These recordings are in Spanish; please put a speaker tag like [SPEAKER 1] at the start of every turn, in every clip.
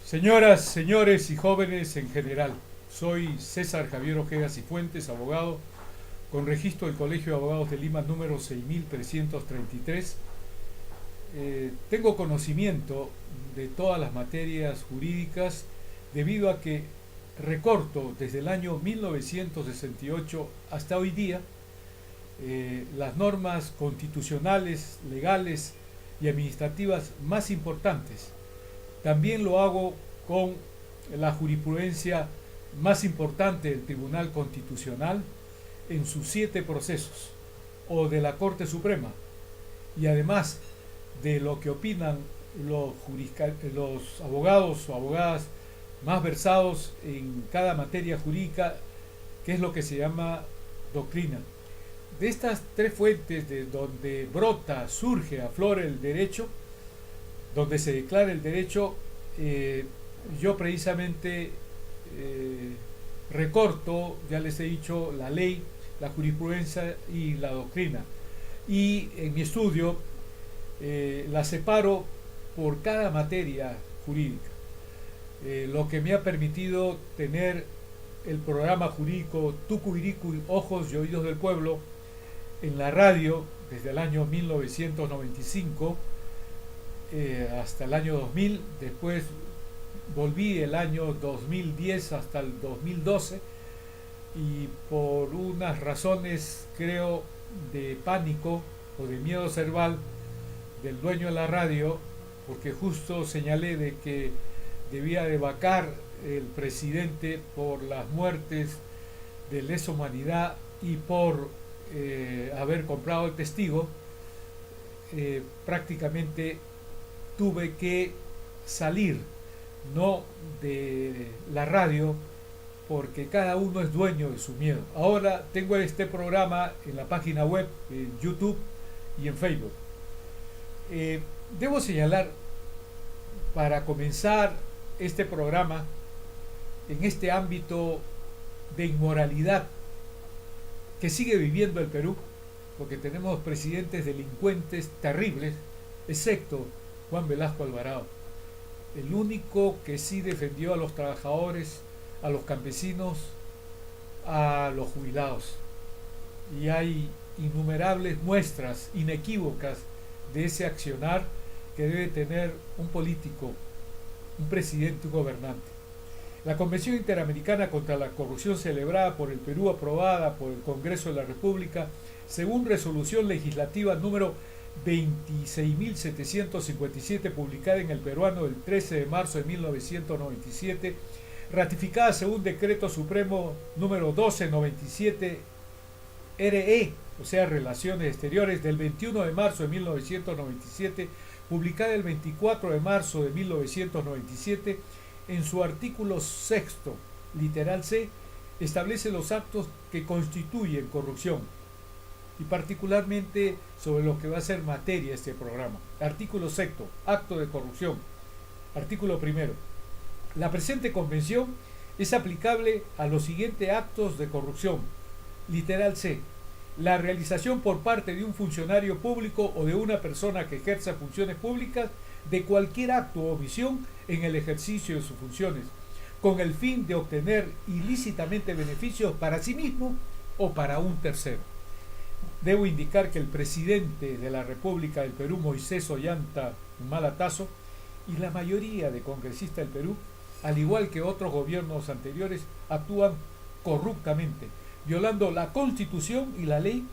[SPEAKER 1] Señoras, señores y jóvenes en general, soy César Javier Ojeda Cifuentes, abogado con registro del Colegio de Abogados de Lima número 6333. Tengo conocimiento de todas las materias jurídicas debido a que recorto desde el año 1968 hasta hoy día las normas constitucionales, legales y administrativas más importantes. También lo hago con la jurisprudencia más importante del Tribunal Constitucional en sus 7 procesos, o de la Corte Suprema, y además de lo que opinan los abogados o abogadas más versados en cada materia jurídica, que es lo que se llama doctrina. De estas 3 fuentes de donde brota, surge, aflora el derecho, donde se declara el derecho, yo precisamente recorto, ya les he dicho, la ley, la jurisprudencia y la doctrina. Y en mi estudio la separo por cada materia jurídica, lo que me ha permitido tener el programa jurídico Tucuiricu, Ojos y Oídos del Pueblo, en la radio desde el año 1995 hasta el año 2000. Después volví el año 2010 hasta el 2012, y por unas razones, creo, de pánico o de miedo cerval del dueño de la radio, porque justo señalé de que debía de vacar el presidente por las muertes de lesa humanidad y por haber comprado el testigo, prácticamente tuve que salir, no de la radio, porque cada uno es dueño de su miedo. Ahora tengo este programa en la página web, en YouTube y en Facebook. Debo señalar, para comenzar este programa, en este ámbito de inmoralidad que sigue viviendo el Perú, porque tenemos presidentes delincuentes terribles, excepto Juan Velasco Alvarado, el único que sí defendió a los trabajadores, a los campesinos, a los jubilados. Y hay innumerables muestras inequívocas de ese accionar que debe tener un político, un presidente, un gobernante. La Convención Interamericana contra la Corrupción, celebrada por el Perú, aprobada por el Congreso de la República, según resolución legislativa número 26.757, publicada en el Peruano el 13 de marzo de 1997, ratificada según Decreto Supremo número 1297 RE, o sea, Relaciones Exteriores, del 21 de marzo de 1997, publicada el 24 de marzo de 1997, en su artículo 6, literal C, establece los actos que constituyen corrupción, y particularmente sobre lo que va a ser materia este programa. Artículo 6, acto de corrupción. Artículo 1. La presente convención es aplicable a los siguientes actos de corrupción. Literal C. La realización por parte de un funcionario público o de una persona que ejerza funciones públicas de cualquier acto o omisión en el ejercicio de sus funciones, con el fin de obtener ilícitamente beneficios para sí mismo o para un tercero. Debo indicar que el presidente de la República del Perú, Moisés Ollanta Humala Tasso, y la mayoría de congresistas del Perú, al igual que otros gobiernos anteriores, actúan corruptamente, violando la Constitución y la ley,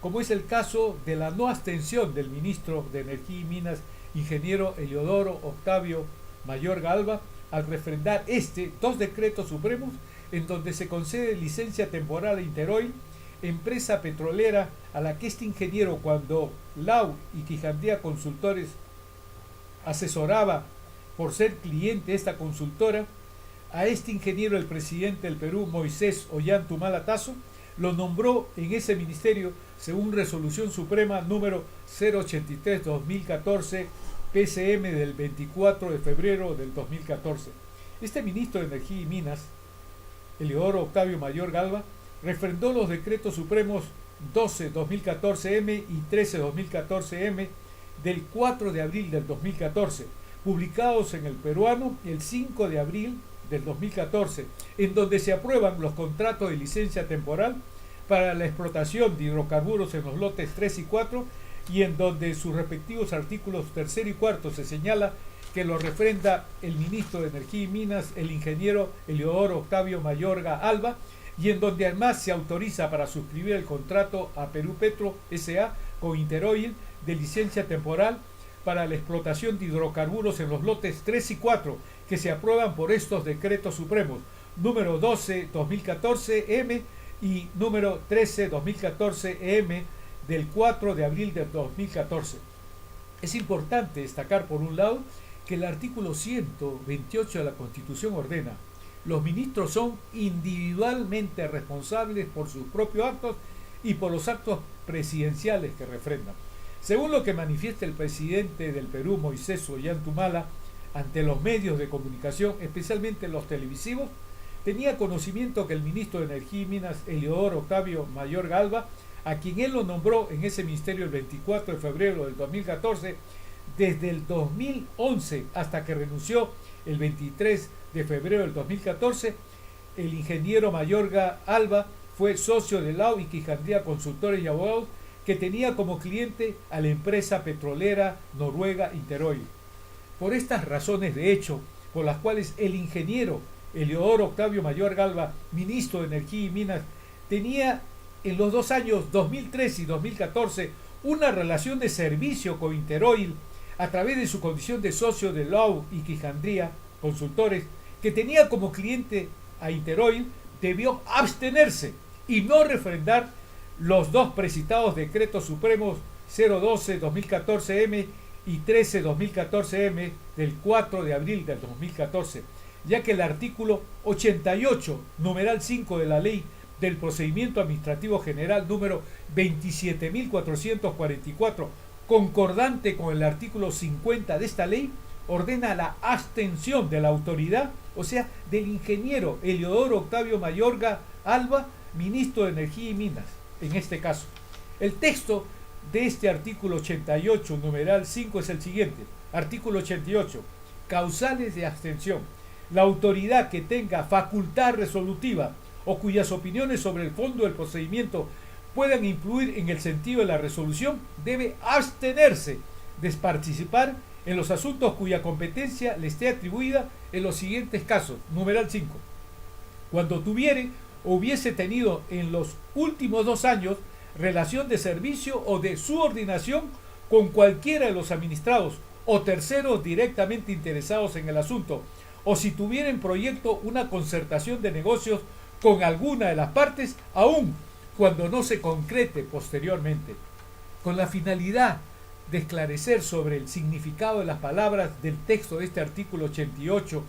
[SPEAKER 1] como es el caso de la no abstención del ministro de Energía y Minas, ingeniero Eliodoro Octavio Mayor Galva, al refrendar 2 decretos supremos en donde se concede licencia temporal a Interoil, empresa petrolera a la que este ingeniero, cuando Lau y Quijandía Consultores asesoraba por ser cliente de esta consultora, a este ingeniero, el presidente del Perú, Moisés Ollanta Humala Tasso, lo nombró en ese ministerio según resolución suprema número 083-2014 PCM del 24 de febrero del 2014. Este ministro de Energía y Minas, Eliodoro Octavio Mayor Galva, refrendó los decretos supremos 12-2014M y 13-2014M del 4 de abril del 2014, publicados en el Peruano el 5 de abril del 2014, en donde se aprueban los contratos de licencia temporal para la explotación de hidrocarburos en los lotes 3 y 4, y en donde sus respectivos artículos 3 y 4 se señala que lo refrenda el ministro de Energía y Minas, el ingeniero Eleodoro Octavio Mayorga Alba, y en donde además se autoriza para suscribir el contrato a Perú Petro S.A. con Interoil de licencia temporal para la explotación de hidrocarburos en los lotes 3 y 4, que se aprueban por estos decretos supremos, número 12-2014-M y número 13-2014-M del 4 de abril de 2014. Es importante destacar, por un lado, que el artículo 128 de la Constitución ordena: los ministros son individualmente responsables por sus propios actos y por los actos presidenciales que refrendan. Según lo que manifiesta el presidente del Perú, Moisés Ollanta ante los medios de comunicación, especialmente los televisivos, tenía conocimiento que el ministro de Energía y Minas, Eleodoro Octavio Mayorga Alba, a quien él lo nombró en ese ministerio el 24 de febrero del 2014, desde el 2011 hasta que renunció el 23 de febrero del 2014, el ingeniero Mayorga Alba fue socio de Lau y Quijandría Consultores y Abogados, que tenía como cliente a la empresa petrolera noruega Interoil. Por estas razones de hecho, por las cuales el ingeniero Eleodoro Octavio Mayorga Alba, ministro de Energía y Minas, tenía en los 2 años 2013 y 2014 una relación de servicio con Interoil a través de su condición de socio de Lau y Quijandría Consultores, que tenía como cliente a Interoil, debió abstenerse y no refrendar los dos precitados decretos supremos 012-2014-M y 13-2014-M del 4 de abril del 2014, ya que el artículo 88, numeral 5 de la Ley del Procedimiento Administrativo General número 27.444, concordante con el artículo 50 de esta ley, ordena la abstención de la autoridad, o sea, del ingeniero Eleodoro Octavio Mayorga Alba, ministro de Energía y Minas, en este caso. El texto de este artículo 88, numeral 5, es el siguiente. Artículo 88. Causales de abstención. La autoridad que tenga facultad resolutiva o cuyas opiniones sobre el fondo del procedimiento puedan influir en el sentido de la resolución, debe abstenerse de participar en los asuntos cuya competencia le esté atribuida en los siguientes casos. Numeral 5. Cuando tuviere o hubiese tenido en los últimos 2 años relación de servicio o de subordinación con cualquiera de los administrados o terceros directamente interesados en el asunto, o si tuviera en proyecto una concertación de negocios con alguna de las partes, aun cuando no se concrete posteriormente, con la finalidad de esclarecer sobre el significado de las palabras del texto de este artículo 88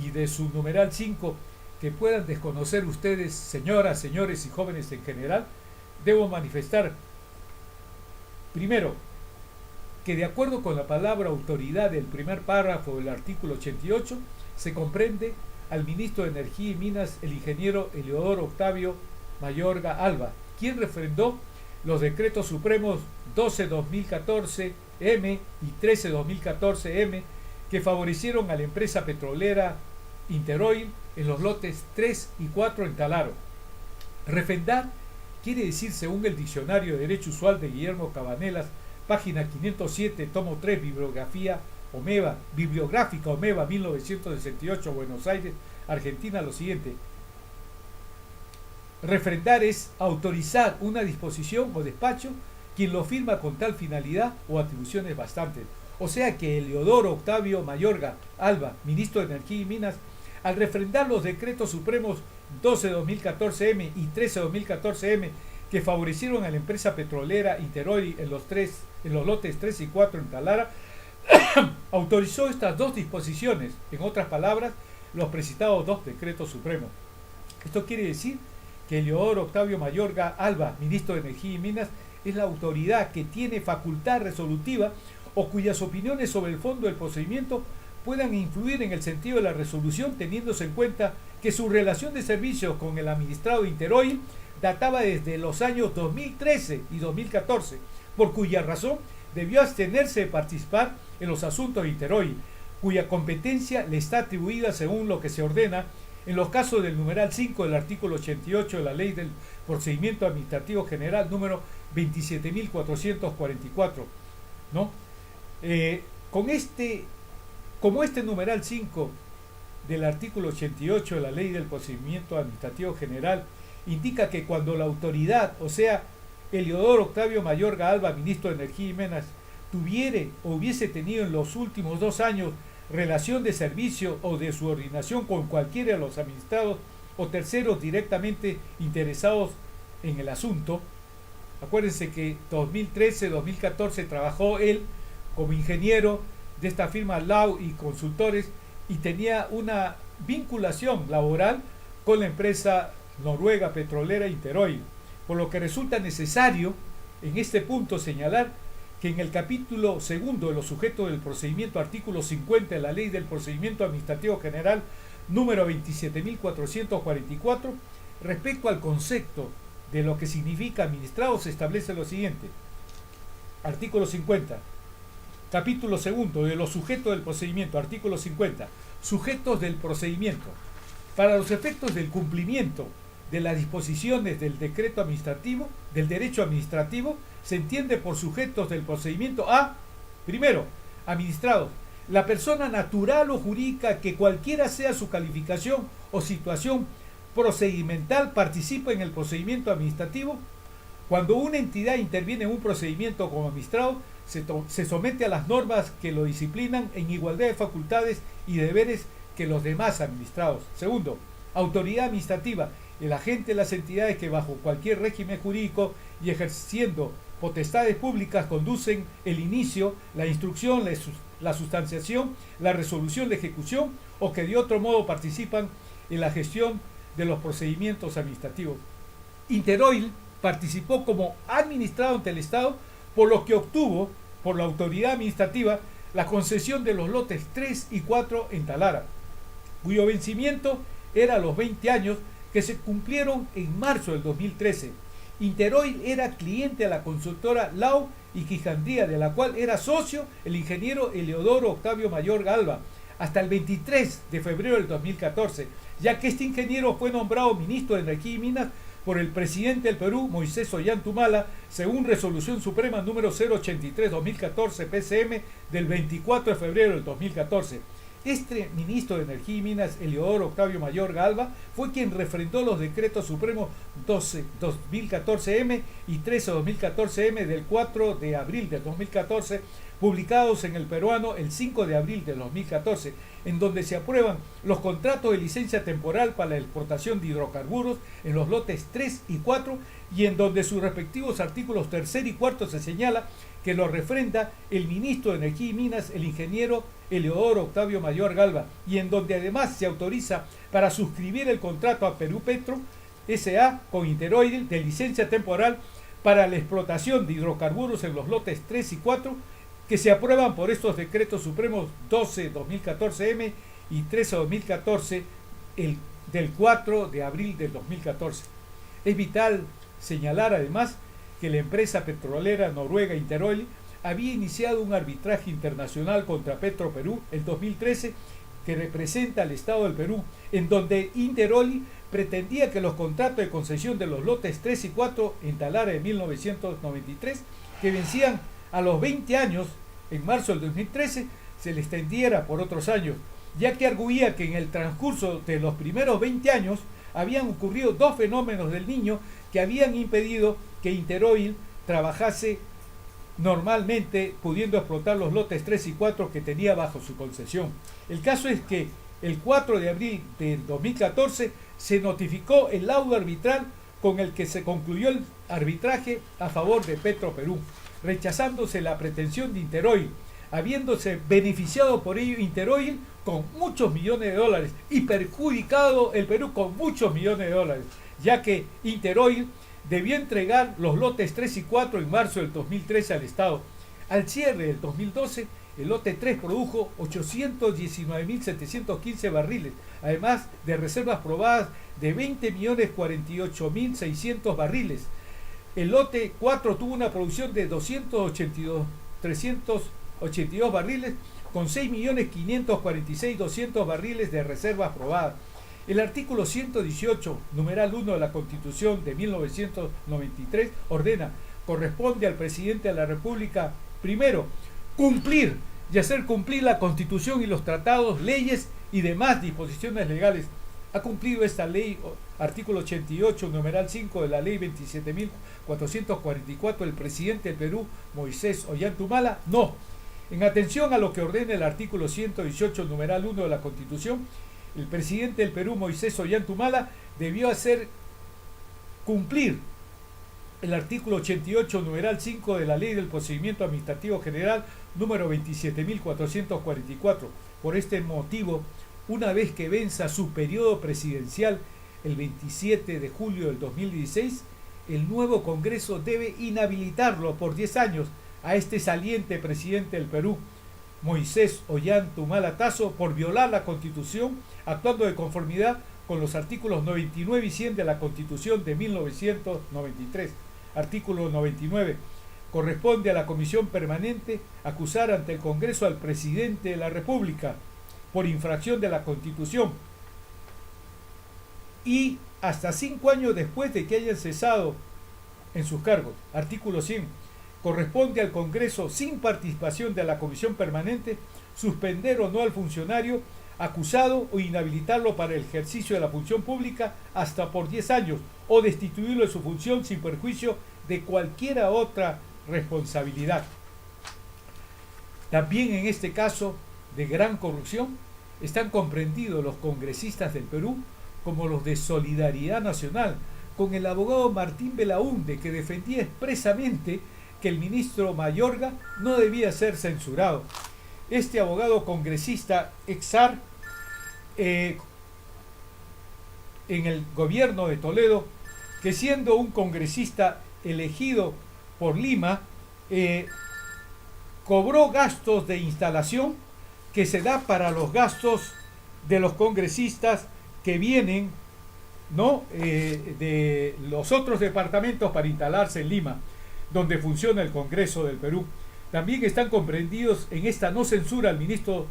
[SPEAKER 1] y de su numeral 5, que puedan desconocer ustedes, señoras, señores y jóvenes en general, debo manifestar, primero, que de acuerdo con la palabra autoridad del primer párrafo del artículo 88, se comprende al ministro de Energía y Minas, el ingeniero Eleodoro Octavio Mayorga Alba, quien refrendó los decretos supremos 12-2014-M y 13-2014-M que favorecieron a la empresa petrolera Interoil en los lotes 3 y 4 en Talaro. Refrendar quiere decir, según el Diccionario de Derecho Usual de Guillermo Cabanelas, página 507, tomo 3, bibliográfica Omeva, 1968, Buenos Aires, Argentina, lo siguiente. Refrendar es autorizar una disposición o despacho quien lo firma con tal finalidad o atribuciones bastantes. O sea que Eleodoro Octavio Mayorga Alba, ministro de Energía y Minas, al refrendar los decretos supremos 12-2014-M y 13-2014-M que favorecieron a la empresa petrolera Interoil en los lotes 3 y 4 en Talara, autorizó estas dos disposiciones, en otras palabras, los precitados dos decretos supremos. Esto quiere decir que Eleodoro Octavio Mayorga Alba, ministro de Energía y Minas, es la autoridad que tiene facultad resolutiva o cuyas opiniones sobre el fondo del procedimiento puedan influir en el sentido de la resolución, teniéndose en cuenta que su relación de servicios con el administrado Interoil databa desde los años 2013 y 2014, por cuya razón debió abstenerse de participar en los asuntos de Interoil, cuya competencia le está atribuida según lo que se ordena en los casos del numeral 5 del artículo 88 de la Ley del Procedimiento Administrativo General número 27.444, ¿no? Como este numeral 5 del artículo 88 de la Ley del Procedimiento Administrativo General indica que cuando la autoridad, o sea, Heliodoro Octavio Mayorga Alba, ministro de Energía y Minas, tuviere o hubiese tenido en los últimos 2 años relación de servicio o de subordinación con cualquiera de los administrados o terceros directamente interesados en el asunto. Acuérdense que 2013-2014 trabajó él como ingeniero de esta firma Lau y Consultores y tenía una vinculación laboral con la empresa noruega petrolera Interoil, por lo que resulta necesario en este punto señalar que en el capítulo segundo de los sujetos del procedimiento, artículo 50 de la Ley del Procedimiento Administrativo General número 27.444, respecto al concepto de lo que significa administrado, se establece lo siguiente. Artículo 50. Capítulo segundo de los sujetos del procedimiento, artículo 50. Sujetos del procedimiento. Para los efectos del cumplimiento de las disposiciones del decreto administrativo, del derecho administrativo, se entiende por sujetos del procedimiento a, primero, administrados, la persona natural o jurídica que cualquiera sea su calificación o situación procedimental participa en el procedimiento administrativo. Cuando una entidad interviene en un procedimiento como administrado, se somete a las normas que lo disciplinan en igualdad de facultades y deberes que los demás administrados. Segundo, autoridad administrativa, el agente de las entidades que bajo cualquier régimen jurídico y ejerciendo potestades públicas conducen el inicio, la instrucción, la sustanciación, la resolución, la ejecución o que de otro modo participan en la gestión de los procedimientos administrativos. Interoil participó como administrado ante el Estado, por lo que obtuvo por la autoridad administrativa la concesión de los lotes 3 y 4 en Talara, cuyo vencimiento era a los 20 años, que se cumplieron en marzo del 2013. Interoil era cliente a la consultora Lau y Quijandría, de la cual era socio el ingeniero Heliodoro Octavio Mayorga Alba, hasta el 23 de febrero del 2014, ya que este ingeniero fue nombrado ministro de Energía y Minas por el presidente del Perú, Moisés Ollanta, según resolución suprema número 083-2014 PCM del 24 de febrero del 2014. Este ministro de Energía y Minas, Heliodoro Octavio Mayorga Alba, fue quien refrendó los decretos supremos 12-2014M y 13-2014M del 4 de abril del 2014, publicados en el Peruano el 5 de abril del 2014, en donde se aprueban los contratos de licencia temporal para la exportación de hidrocarburos en los lotes 3 y 4, y en donde sus respectivos artículos 3 y 4 se señala que lo refrenda el ministro de Energía y Minas, el ingeniero Heliodoro Octavio Mayorga Alba, y en donde además se autoriza para suscribir el contrato a Perú Petro S.A. con Interoil de licencia temporal para la explotación de hidrocarburos en los lotes 3 y 4, que se aprueban por estos decretos supremos 12-2014M y 13-2014 del 4 de abril del 2014. Es vital señalar además que la empresa petrolera noruega Interoil había iniciado un arbitraje internacional contra Petroperú en 2013 que representa al Estado del Perú, en donde Interoil pretendía que los contratos de concesión de los lotes 3 y 4 en Talara de 1993, que vencían a los 20 años en marzo del 2013, se le extendiera por otros años, ya que arguía que en el transcurso de los primeros 20 años habían ocurrido 2 fenómenos del Niño que habían impedido que Interoil trabajase normalmente, pudiendo explotar los lotes 3 y 4 que tenía bajo su concesión. El caso es que el 4 de abril del 2014 se notificó el laudo arbitral con el que se concluyó el arbitraje a favor de Petroperú, rechazándose la pretensión de Interoil, habiéndose beneficiado por ello Interoil con muchos millones de dólares y perjudicado el Perú con muchos millones de dólares, ya que Interoil debió entregar los lotes 3 y 4 en marzo del 2013 al Estado. Al cierre del 2012, el lote 3 produjo 819.715 barriles, además de reservas probadas de 20.048.600 barriles. El lote 4 tuvo una producción de 382 barriles, con 6.546.200 barriles de reserva aprobada. El artículo 118, numeral 1 de la Constitución de 1993 ordena: corresponde al presidente de la República, primero, cumplir y hacer cumplir la Constitución y los tratados, leyes y demás disposiciones legales. Ha cumplido esta ley, artículo 88, numeral 5 de la ley 27.444, el presidente del Perú, Moisés Ollantumala? No. En atención a lo que ordena el artículo 118, numeral 1 de la Constitución, el presidente del Perú, Moisés Ollantumala, debió hacer cumplir el artículo 88, numeral 5 de la Ley del Procedimiento Administrativo General, número 27.444. Por este motivo, una vez que venza su periodo presidencial el 27 de julio del 2016, el nuevo Congreso debe inhabilitarlo por 10 años a este saliente presidente del Perú, Moisés Ollantumala Tasso, por violar la Constitución, actuando de conformidad con los artículos 99 y 100 de la Constitución de 1993. Artículo 99. Corresponde a la Comisión Permanente acusar ante el Congreso al presidente de la República por infracción de la Constitución y hasta 5 años después de que hayan cesado en sus cargos. Artículo 100. Corresponde al Congreso, sin participación de la Comisión Permanente, suspender o no al funcionario acusado o inhabilitarlo para el ejercicio de la función pública hasta por 10 años o destituirlo de su función sin perjuicio de cualquiera otra responsabilidad. También en este caso de gran corrupción están comprendidos los congresistas del Perú como los de Solidaridad Nacional, con el abogado Martín Belaúnde, que defendía expresamente que el ministro Mayorga no debía ser censurado. Este abogado congresista exar en el gobierno de Toledo, que siendo un congresista elegido por Lima, cobró gastos de instalación que se da para los gastos de los congresistas que vienen, ¿no?, de los otros departamentos para instalarse en Lima, donde funciona el Congreso del Perú. También están comprendidos en esta no censura al ministro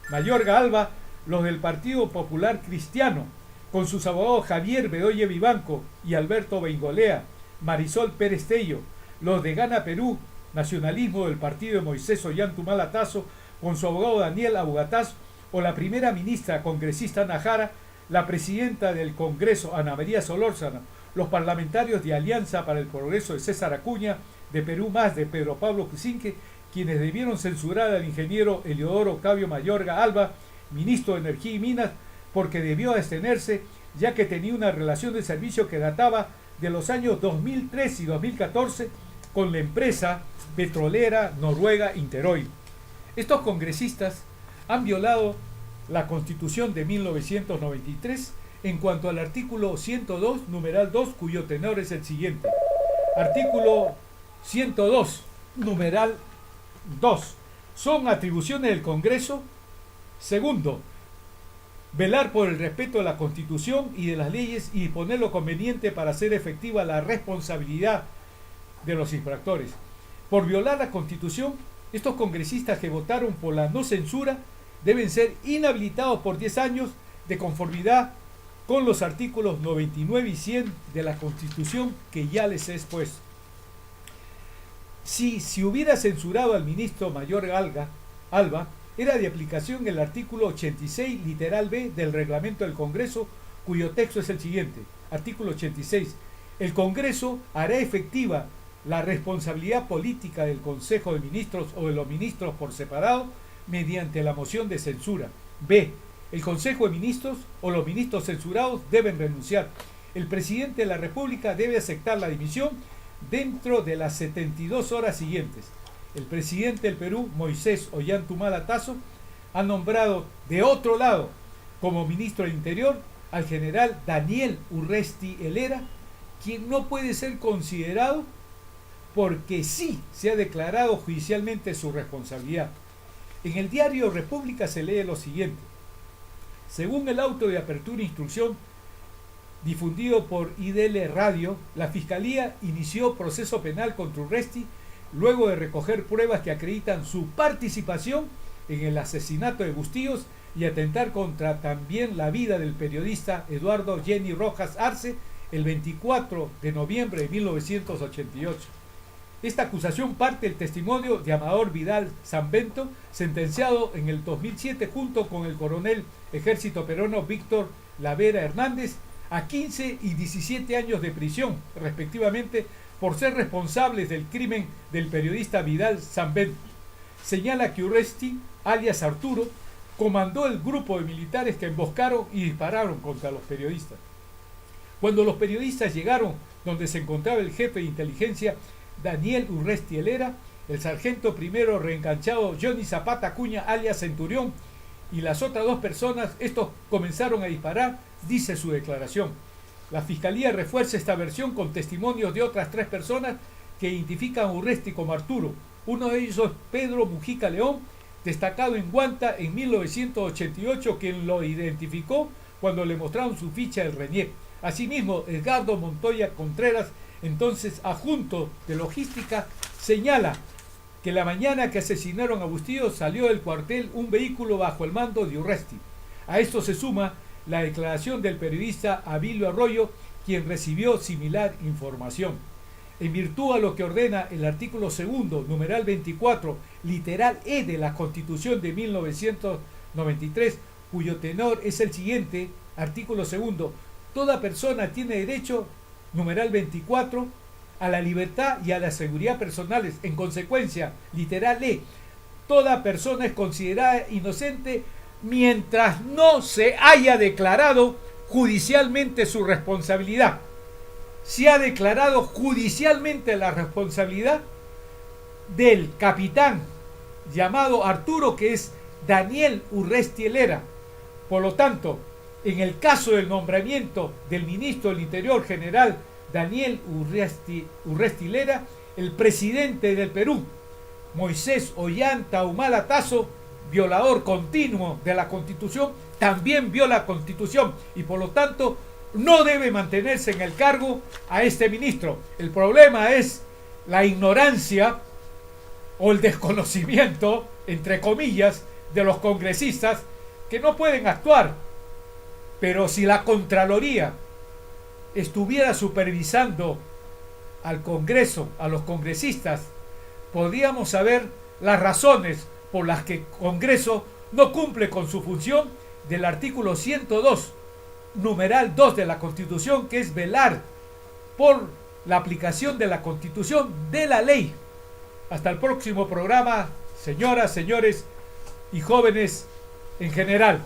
[SPEAKER 1] Mayorga Alba los del Partido Popular Cristiano, con sus abogados Javier Bedoya Vivanco y Alberto Beingolea, Marisol Pérez Tello, los de Gana Perú, nacionalismo del partido de Moisés Ollantumala Tasso, con su abogado Daniel Abogataz, o la primera ministra congresista Ana Jara, la presidenta del Congreso Ana María Solórzano, los parlamentarios de Alianza para el Progreso de César Acuña, de Perú Más de Pedro Pablo Cusinque, quienes debieron censurar al ingeniero Eliodoro Octavio Mayorga Alba, ministro de Energía y Minas, porque debió abstenerse, ya que tenía una relación de servicio que databa de los años 2003 y 2014 con la empresa petrolera noruega Interoil. Estos congresistas han violado la Constitución de 1993 en cuanto al artículo 102, numeral 2, cuyo tenor es el siguiente. Artículo 102, numeral 2. Son atribuciones del Congreso. Segundo, velar por el respeto de la Constitución y de las leyes y disponer lo conveniente para hacer efectiva la responsabilidad de los infractores. Por violar la Constitución, estos congresistas que votaron por la no censura deben ser inhabilitados por 10 años de conformidad con los artículos 99 y 100 de la Constitución que ya les he expuesto. Si hubiera censurado al ministro Mayorga Alba, era de aplicación el artículo 86, literal B, del reglamento del Congreso, cuyo texto es el siguiente. Artículo 86. El Congreso hará efectiva la responsabilidad política del Consejo de Ministros o de los ministros por separado mediante la moción de censura. B. El Consejo de Ministros o los ministros censurados deben renunciar. El presidente de la República debe aceptar la dimisión dentro de las 72 horas siguientes. El presidente del Perú, Moisés Ollantumala Tasso, ha nombrado de otro lado como ministro del Interior al general Daniel Urresti Helera, quien no puede ser considerado porque sí se ha declarado judicialmente su responsabilidad. En el diario República se lee lo siguiente. Según el auto de apertura e instrucción difundido por IDL Radio, la Fiscalía inició proceso penal contra Urresti luego de recoger pruebas que acreditan su participación en el asesinato de Bustillos y atentar contra también la vida del periodista Eduardo Jenny Rojas Arce el 24 de noviembre de 1988. Esta acusación parte del testimonio de Amador Vidal Sanbento, sentenciado en el 2007 junto con el coronel ejército peruano Víctor Lavera Hernández a 15 y 17 años de prisión, respectivamente, por ser responsables del crimen del periodista Vidal Sanbento. Señala que Urresti, alias Arturo, comandó el grupo de militares que emboscaron y dispararon contra los periodistas. Cuando los periodistas llegaron donde se encontraba el jefe de inteligencia Daniel Urresti Helera, el sargento primero reenganchado Johnny Zapata Acuña alias Centurión y las otras dos personas, estos comenzaron a disparar, dice su declaración. La fiscalía refuerza esta versión con testimonios de otras 3 personas que identifican a Urresti como Arturo. Uno de ellos es Pedro Mujica León, destacado en Guanta en 1988, quien lo identificó cuando le mostraron su ficha del RENIEC. Asimismo, Edgardo Montoya Contreras, entonces adjunto de logística, señala que la mañana que asesinaron a Bustillos salió del cuartel un vehículo bajo el mando de Urresti. A esto se suma la declaración del periodista Abilio Arroyo, quien recibió similar información. En virtud a lo que ordena el artículo 2, numeral 24, literal E de la Constitución de 1993, cuyo tenor es el siguiente, artículo 2, toda persona tiene derecho, numeral 24, a la libertad y a la seguridad personales. En consecuencia, literal E, toda persona es considerada inocente mientras no se haya declarado judicialmente su responsabilidad. Se ha declarado judicialmente la responsabilidad del capitán llamado Arturo, que es Daniel Urresti Helera. Por lo tanto, en el caso del nombramiento del ministro del Interior general Daniel Urresti Helera, el presidente del Perú, Moisés Ollanta Humala Tazo, violador continuo de la Constitución, también viola la Constitución y por lo tanto no debe mantenerse en el cargo a este ministro. El problema es la ignorancia o el desconocimiento, entre comillas, de los congresistas que no pueden actuar. Pero si la Contraloría estuviera supervisando al Congreso, a los congresistas, podríamos saber las razones por las que el Congreso no cumple con su función del artículo 102, numeral 2 de la Constitución, que es velar por la aplicación de la Constitución, de la ley. Hasta el próximo programa, señoras, señores y jóvenes en general.